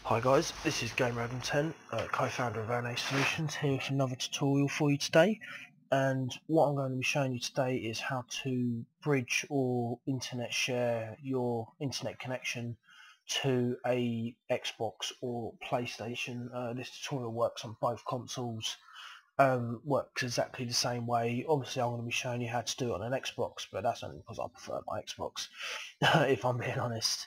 Hi guys, this is GamerAdam10, co-founder of ONA Solutions, here with another tutorial for you today. And what I'm going to be showing you today is how to bridge or internet share your internet connection to a Xbox or PlayStation. This tutorial works on both consoles, works exactly the same way. Obviously I'm going to be showing you how to do it on an Xbox, but that's only because I prefer my Xbox, if I'm being honest.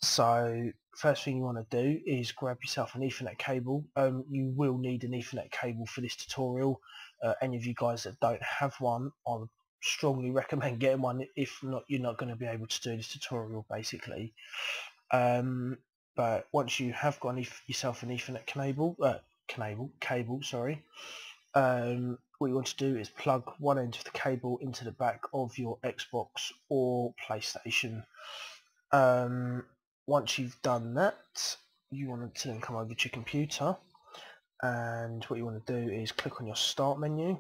So first thing you want to do is grab yourself an Ethernet cable. You will need an Ethernet cable for this tutorial. Any of you guys that don't have one, I would strongly recommend getting one. If not, you're not going to be able to do this tutorial basically. But once you have got yourself an Ethernet cable, sorry. What you want to do is plug one end of the cable into the back of your Xbox or PlayStation. Once you've done that, you want to then come over to your computer, and what you want to do is click on your start menu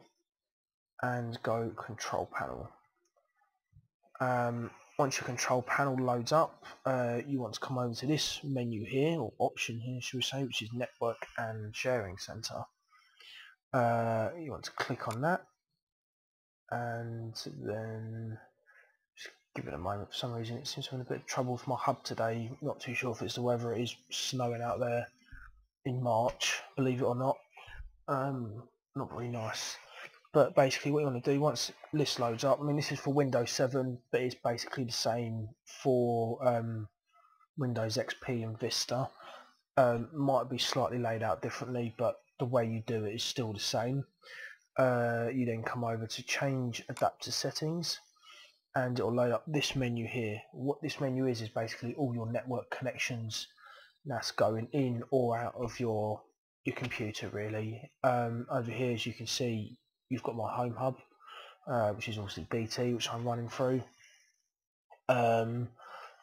and go control panel. Once your control panel loads up, you want to come over to this menu here, or option here should we say, which is network and sharing center. You want to click on that, and then give it a moment. For some reason it seems to have a bit of trouble with my hub today. Not too sure if it's the weather. It is snowing out there in March, believe it or not. Not very nice. But basically what you want to do once this loads up, I mean this is for Windows 7, but it's basically the same for Windows XP and Vista. Might be slightly laid out differently, but the way you do it is still the same. You then come over to change adapter settings, and it will load up this menu here. What this menu is basically all your network connections that's going in or out of your computer really. Over here, as you can see, you've got my home hub, which is obviously BT, which I'm running through. And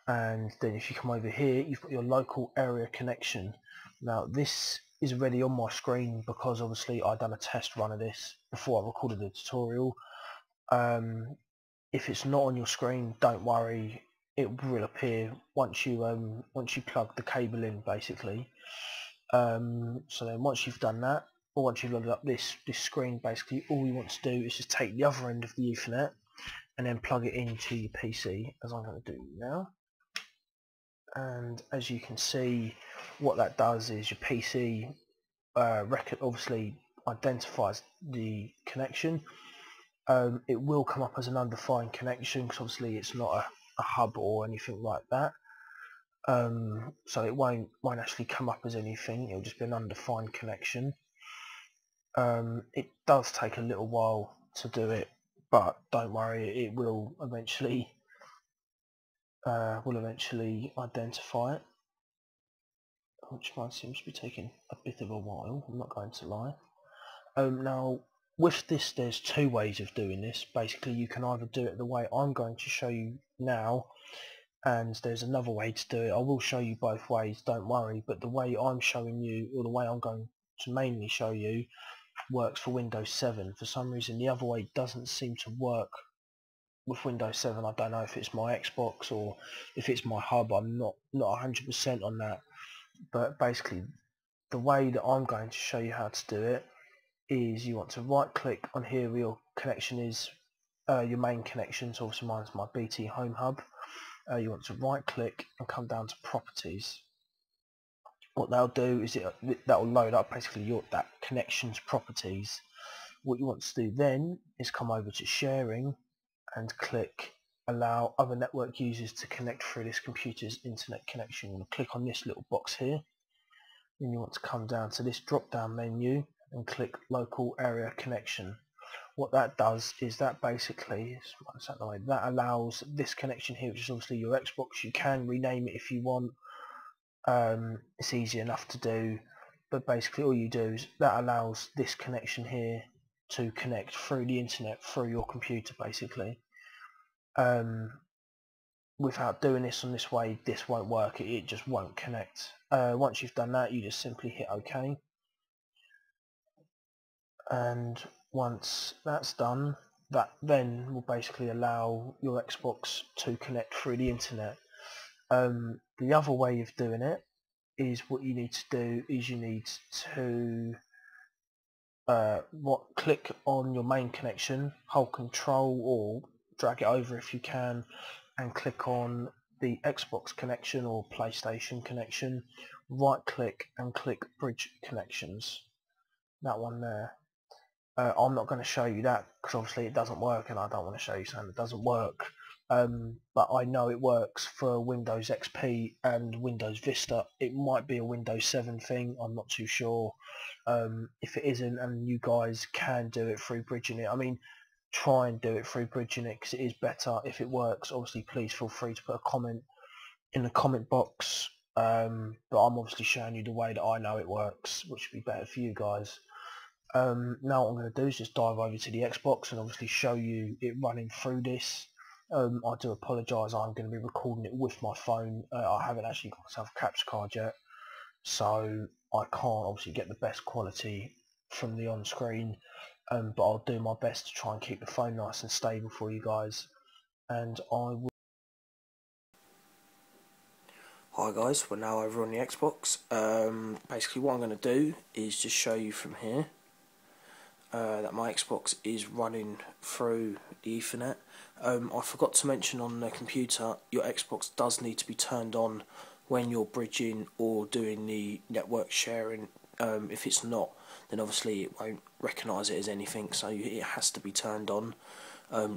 then if you come over here, you've got your local area connection. Now this is already on my screen because obviously I've done a test run of this before I recorded the tutorial. If it's not on your screen, don't worry, it will appear once you plug the cable in basically. So then once you've done that, or once you've loaded up this screen, basically all you want to do is just take the other end of the Ethernet and then plug it into your PC, as I'm going to do now. And as you can see, what that does is your PC obviously identifies the connection. It will come up as an undefined connection because obviously it's not a hub or anything like that. So it won't actually come up as anything, it'll just be an undefined connection. It does take a little while to do it, but don't worry, it will eventually identify it, which might seem to be taking a bit of a while, I'm not going to lie. Now with this, there's two ways of doing this. Basically you can either do it the way I'm going to show you now, and there's another way to do it. I will show you both ways, don't worry, but the way I'm showing you, or the way I'm going to mainly show you, works for Windows 7. For some reason the other way doesn't seem to work with Windows 7. I don't know if it's my Xbox or if it's my hub. I'm not 100% on that, but basically the way that I'm going to show you how to do it is you want to right click on here where your connection is, your main connection, so obviously mine's my BT home hub. You want to right click and come down to properties. What that'll do is that will load up basically that connection's properties. What you want to do then is come over to sharing and click allow other network users to connect through this computer's internet connection. You want to click on this little box here. Then you want to come down to this drop down menu and click local area connection. What that does is that basically that allows this connection here, which is obviously your Xbox. You can rename it if you want. It's easy enough to do, but basically all you do is that allows this connection here to connect through the internet through your computer basically. Without doing this on this way, this won't work, it just won't connect. Once you've done that, you just simply hit OK, and once that's done, that then will basically allow your Xbox to connect through the internet. The other way of doing it is what you need to do is you need to click on your main connection, hold control or drag it over if you can, and click on the Xbox connection or PlayStation connection, right click and click bridge connections, that one there. I'm not going to show you that because obviously it doesn't work, and I don't want to show you something that doesn't work. But I know it works for Windows XP and Windows Vista. It might be a Windows 7 thing, I'm not too sure. If it isn't and you guys can do it through bridging it, I mean, try and do it through bridging it because it is better. If it works, obviously please feel free to put a comment in the comment box. But I'm obviously showing you the way that I know it works, which would be better for you guys. Now what I'm going to do is just dive over to the Xbox and obviously show you it running through this. I do apologise, I'm going to be recording it with my phone. I haven't actually got myself a capture card yet, so I can't obviously get the best quality from the on-screen, but I'll do my best to try and keep the phone nice and stable for you guys, and I will. Hi guys, we're now over on the Xbox. Basically what I'm going to do is just show you from here that my Xbox is running through the Ethernet. I forgot to mention on the computer, your Xbox does need to be turned on when you're bridging or doing the network sharing. If it's not, then obviously it won't recognise it as anything, so it has to be turned on.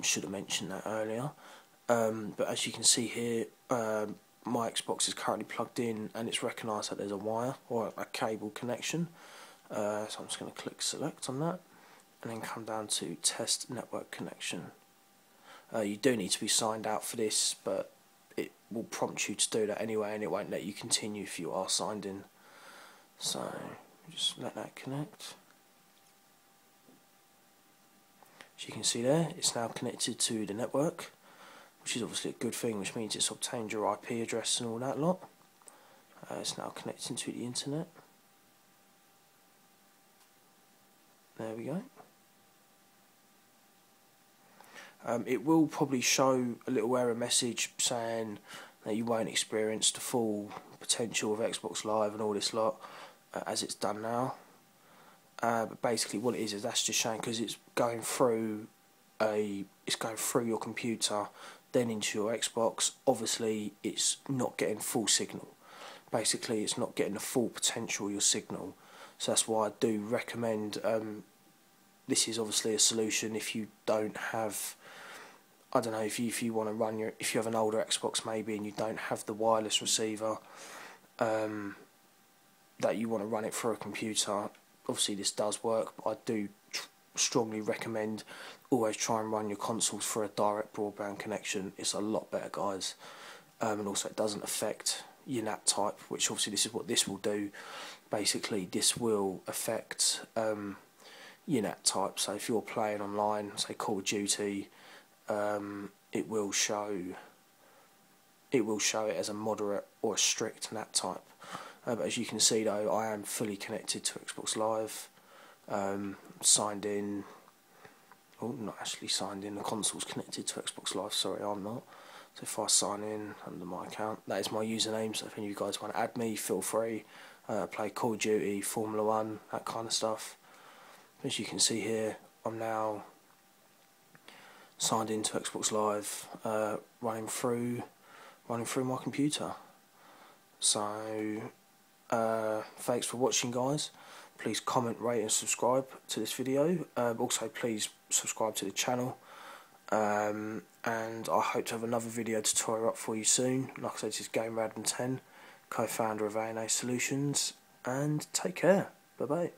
Should have mentioned that earlier. But as you can see here, my Xbox is currently plugged in and it's recognised that there's a wire or a cable connection. So I'm just going to click select on that and then come down to test network connection. You do need to be signed out for this, but it will prompt you to do that anyway, and it won't let you continue if you are signed in. So just let that connect. As you can see there, it's now connected to the network, which is obviously a good thing, which means it's obtained your IP address and all that lot. It's now connecting to the internet. There we go. It will probably show a little error message saying that you won't experience the full potential of Xbox Live and all this lot as it's done now. But basically what it is that's just showing, because it's going through your computer then into your Xbox. Obviously it's not getting full signal. Basically it's not getting the full potential of your signal. So that's why I do recommend this is obviously a solution if you don't have, I don't know, if you want to run if you have an older Xbox maybe and you don't have the wireless receiver, that you want to run it through a computer. Obviously this does work, but I do strongly recommend always try and run your consoles through a direct broadband connection. It's a lot better, guys, and also it doesn't affect your NAT type, which obviously this is what this will do. Basically this will affect your NAT type. So if you're playing online, say Call of Duty, it will show it as a moderate or a strict NAT type. But as you can see though, I am fully connected to Xbox Live, signed in. Oh, not actually signed in, the console's connected to Xbox Live, sorry, I'm not. So if I sign in under my account, that is my username, so if any of you guys want to add me, feel free. Play Call of Duty, Formula 1, that kind of stuff. As you can see here, I'm now signed into Xbox Live, running through my computer. So thanks for watching, guys. Please comment, rate and subscribe to this video. Also please subscribe to the channel, and I hope to have another video tutorial up for you soon. Like I said, this is GameRadman10, co-founder of A&A Solutions, and take care. Bye bye.